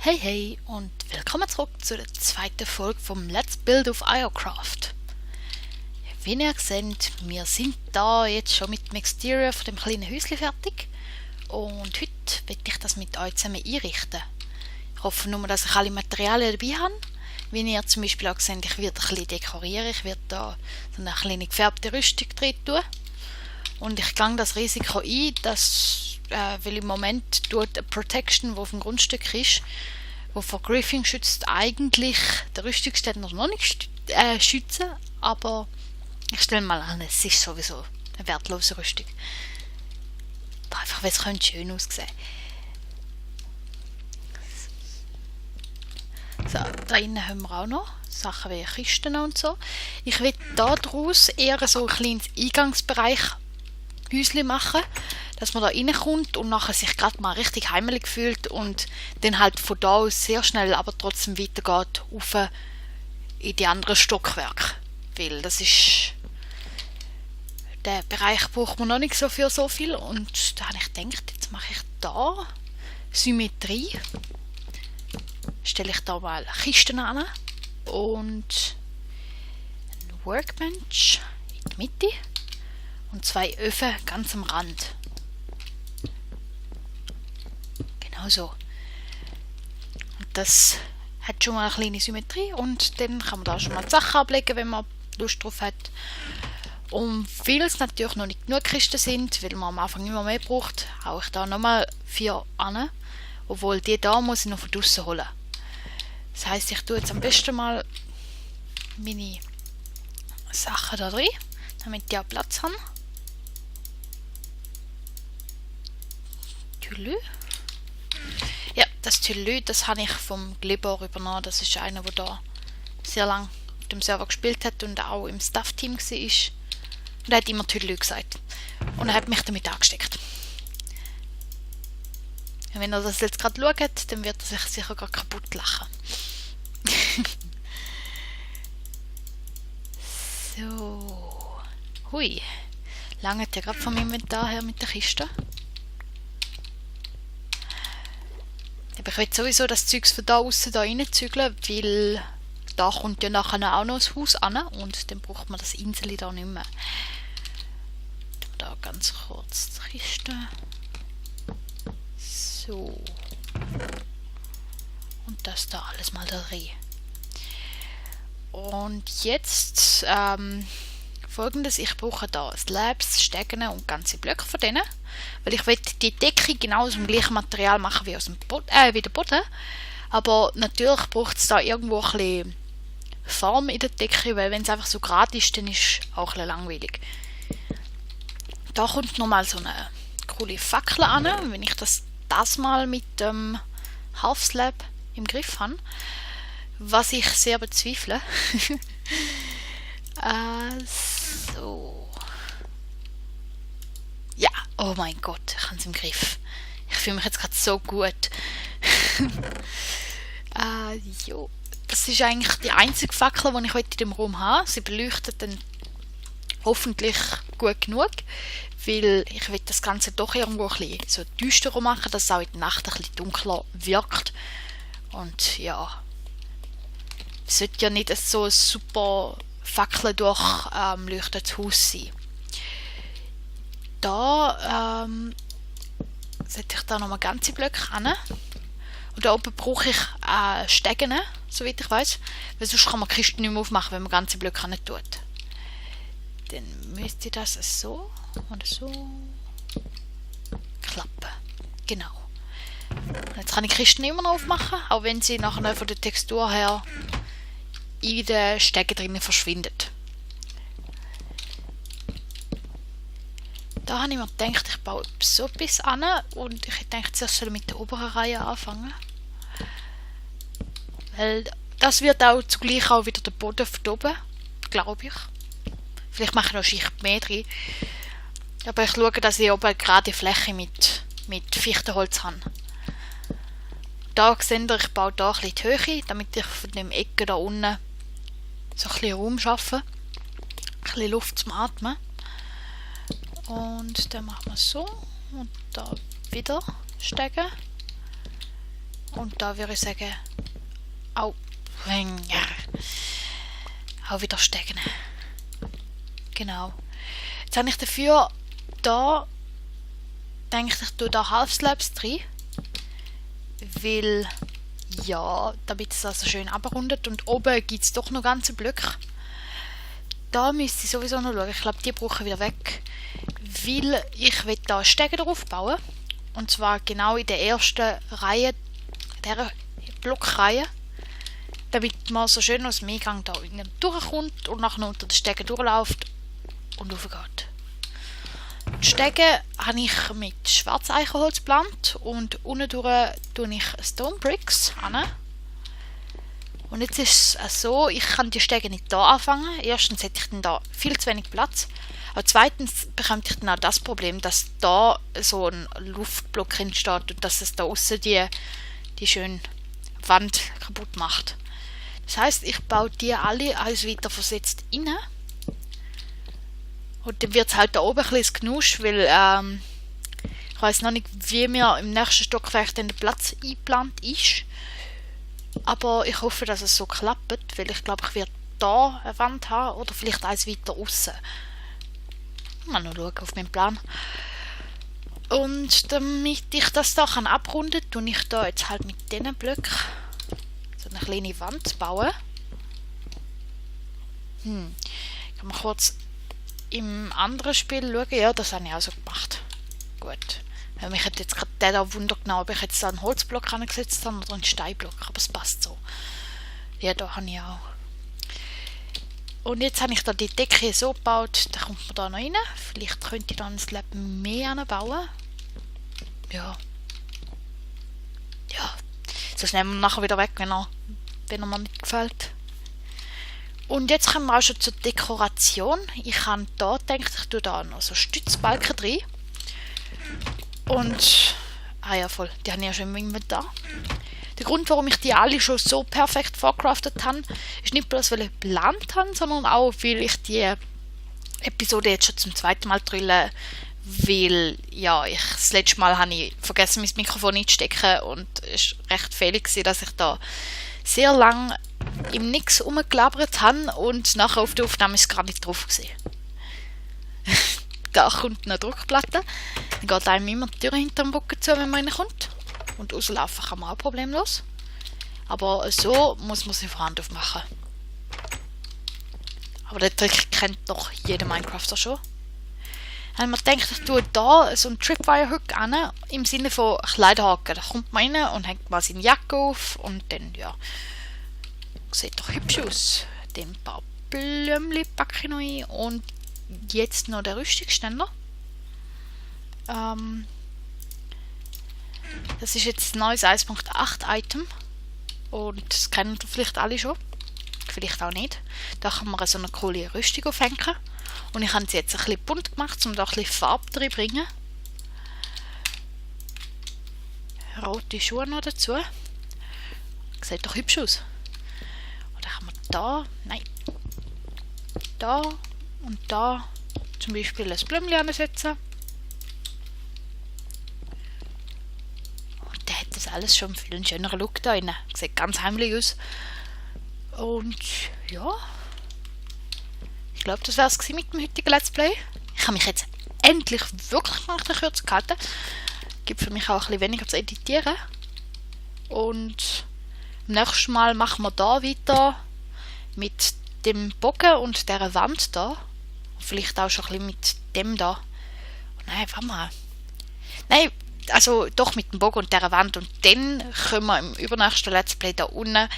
Hey hey und willkommen zurück zu der zweiten Folge vom Let's Build of IOcraft. Wie ihr seht, wir sind da jetzt schon mit dem Exterior von dem kleinen Häuschen fertig und heute will ich das mit euch zusammen einrichten. Ich hoffe nur, dass ich alle Materialien dabei habe. Wie ihr zum Beispiel auch seht, ich werde ein bisschen dekorieren, ich werde da so eine kleine gefärbte Rüstung drin tun. Und ich gehe das Risiko ein, dass weil im Moment tut eine Protection, die auf dem Grundstück ist, die vor Griffing schützt, eigentlich der Rüstungsständer noch nicht schützen, aber ich stelle mal an, es ist sowieso eine wertlose Rüstung. Aber einfach, weil es könnte schön aussehen. So, da innen haben wir auch noch Sachen wie Kisten und so. Ich will da draus eher so ein kleines Eingangsbereich Häuschen machen, dass man da reinkommt und nachher sich gerade mal richtig heimelig fühlt und dann halt von da aus sehr schnell, aber trotzdem weitergeht rauf in die anderen Stockwerke. Weil das ist... Der Bereich braucht man noch nicht so für so viel und da habe ich gedacht, jetzt mache ich da Symmetrie. Stelle ich da mal Kisten an und ein Workbench in die Mitte. Und 2 Öfen ganz am Rand. Genau so. Und das hat schon mal eine kleine Symmetrie und dann kann man da schon mal die Sachen ablegen, wenn man Lust drauf hat. Und weil es natürlich noch nicht genug Kisten sind, weil man am Anfang immer mehr braucht, haue ich da nochmal 4 an. Obwohl die da muss ich noch von draussen holen. Das heisst, ich tue jetzt am besten mal meine Sachen da drin, damit die auch Platz haben. Tülü. Ja, das Tülü, das habe ich vom Glibor übernommen. Das ist einer, der da sehr lange auf dem Server gespielt hat und auch im Staff-Team war. Und er hat immer Tülü gesagt. Und er hat mich damit angesteckt. Und wenn er das jetzt gerade schaut, dann wird er sich sicher gerade kaputt lachen. So. Hui. Langt ja gerade vom Inventar her mit der Kiste. Aber ich will sowieso das Zeugs von da außen da reinzügeln, weil da kommt ja nachher auch noch das Haus an und dann braucht man das Insel da nicht mehr. Da ganz kurz die Kiste. So. Und das da alles mal da drin. Und jetzt Folgendes, ich brauche da Slabs, Stegen und ganze Blöcke von denen, weil ich will die Decke genau aus dem gleichen Material machen wie, wie der Boden, aber natürlich braucht es da irgendwo ein bisschen Form in der Decke, weil wenn es einfach so gerade ist, dann ist es auch ein bisschen langweilig. Da kommt nochmal so eine coole Fackel an, wenn ich das mal mit dem Half Slab im Griff habe, was ich sehr bezweifle. So. Ja, oh mein Gott, ich habe es im Griff. Ich fühle mich jetzt gerade so gut. Jo. Das ist eigentlich die einzige Fackel, die ich heute in dem Raum habe. Sie beleuchtet dann hoffentlich gut genug, weil ich will das Ganze doch irgendwo ein bisschen so düsterer machen, dass es auch in der Nacht ein bisschen dunkler wirkt. Und ja, es sollte ja nicht so ein super Fackeln durchleuchtendes Haus sein. Da setze ich da nochmal ganze Blöcke an. Und da oben brauche ich Stegen, soweit ich weiß, weil sonst kann man die Kiste nicht mehr aufmachen, wenn man ganze Blöcke nicht tut. Dann müsste das so und so klappen. Genau. Und jetzt kann ich die Kisten immer noch aufmachen, auch wenn sie nachher von der Textur her in den Stegen drinnen verschwindet. Da habe ich mir gedacht, ich baue so etwas an und ich denke, zuerst soll ich mit der oberen Reihe anfangen. Weil das wird auch zugleich auch wieder der Boden von oben, glaube ich. Vielleicht mache ich noch eine Schicht mehr drin. Aber ich schaue, dass ich oben eine gerade Fläche mit Fichtenholz habe. Da seht ihr, ich baue da ein bisschen die Höhe, damit ich von dem Ecken da unten so ein bisschen Raum schaffe. Ein bisschen Luft zum Atmen. Und dann machen wir so. Und da wieder Stegen. Und da würde ich sagen, auch wieder Stegen. Genau. Jetzt habe ich dafür da, denke ich, tue da Half Slabs drin. Weil, ja, damit es also schön abrundet. Und oben gibt es doch noch ganze Blöcke. Da müsste ich sowieso noch schauen. Ich glaube, die brauche ich wieder weg. Weil ich will da Stege drauf bauen. Und zwar genau in der ersten Reihe, dieser Blockreihe. Damit man so schön aus dem Eingang da durchkommt und nachher unter den Stegen durchläuft und raufgeht. Die Stege habe ich mit Schwarzeichenholz geplant und unten durch tue ich Stone Bricks an. Und jetzt ist es so, ich kann die Stege nicht hier anfangen. Erstens hätte ich dann da viel zu wenig Platz. Aber zweitens bekomme ich dann auch das Problem, dass da so ein Luftblock entsteht und dass es da außen die schöne Wand kaputt macht. Das heisst, ich baue die alle als weiter versetzt rein. Und dann wird es halt da oben ein bisschen Knusch, weil ich weiß noch nicht, wie mir im nächsten Stockwerk dann der Platz eingeplant ist. Aber ich hoffe, dass es so klappt, weil ich glaube, ich werde da eine Wand haben oder vielleicht eins weiter außen. Mal noch schauen auf meinen Plan. Und damit ich das da abrunden kann, tue ich da jetzt halt mit diesen Blöcken so eine kleine Wand bauen. Ich kann mal kurz im anderen Spiel schauen. Ja, das habe ich auch so gemacht. Gut. Mich hat jetzt gerade der da Wunder genommen, ob ich jetzt da einen Holzblock angesetzt habe oder einen Steinblock. Aber es passt so. Ja, da habe ich auch. Und jetzt habe ich da die Decke so gebaut, da kommt man da noch rein. Vielleicht könnte ich da ein Slab mehr anbauen. Ja. Ja. Das nehmen wir nachher wieder weg, wenn er mir nicht gefällt. Und jetzt kommen wir auch schon zur Dekoration. Ich habe da gedacht, ich tue da noch so Stützbalken drin. Und, ja voll, die habe ich ja schon im Inventar. Der Grund, warum ich die alle schon so perfekt vorcraftet habe, ist nicht bloß, weil ich geplant habe, sondern auch, weil ich die Episode jetzt schon zum zweiten Mal drille, weil, ja, das letzte Mal habe ich vergessen, mein Mikrofon einzustecken und es war recht fehlig, dass ich da sehr lang im Nix rumgelabert habe und nachher auf der Aufnahme ist es gar nicht drauf gewesen. Da kommt eine Druckplatte, dann geht einem immer die Tür hinter dem Rücken zu, wenn man reinkommt. Und rauslaufen kann man auch problemlos. Aber so muss man sie von Hand aufmachen. Aber den Trick kennt doch jeder Minecrafter schon. Dann habe ich mir gedacht, ich tue da so einen Tripwire-Hook an, im Sinne von Kleiderhaken. Da kommt man rein und hängt mal seine Jacke auf und dann, ja, sieht doch hübsch aus. Den paar Blümchen packe ich noch ein und jetzt noch der Rüstungsständer. Das ist jetzt ein neues 1.8 Item und das kennen vielleicht alle schon, vielleicht auch nicht. Da kann man so eine coole Rüstung aufhängen und ich habe sie jetzt ein bisschen bunt gemacht, um da ein bisschen Farbe drin zu bringen. Rote Schuhe noch dazu. Sieht doch hübsch aus. Und dann kann man da, nein, da und da zum Beispiel ein Blümchen ansetzen. Und der hat das alles schon viel einen schöneren Look da drin. Sieht ganz heimlich aus. Und ja, ich glaube, das wäre es mit dem heutigen Let's Play. Ich habe mich jetzt endlich wirklich nach der Kürze gehalten. Gibt für mich auch ein bisschen weniger zu editieren. Und beim nächsten Mal machen wir da weiter mit dem Bogen und dieser Wand da. Vielleicht auch schon ein bisschen mit dem da. Nein, warte mal. Nein, also doch mit dem Bogen und dieser Wand. Und dann können wir im übernächsten Let's Play da unten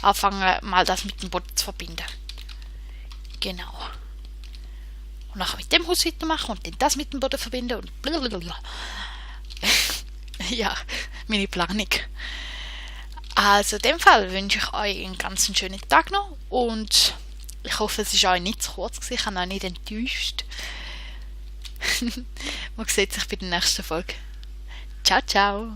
anfangen, mal das mit dem Boden zu verbinden. Genau. Und nachher mit dem Haus weitermachen und dann das mit dem Boden verbinden und blablabla. Ja, meine Planung. Also in dem Fall wünsche ich euch einen ganz schönen Tag noch und ich hoffe, es war euch nicht zu kurz gewesen. Ich habe euch nicht enttäuscht. Man sieht sich bei der nächsten Folge. Ciao, ciao.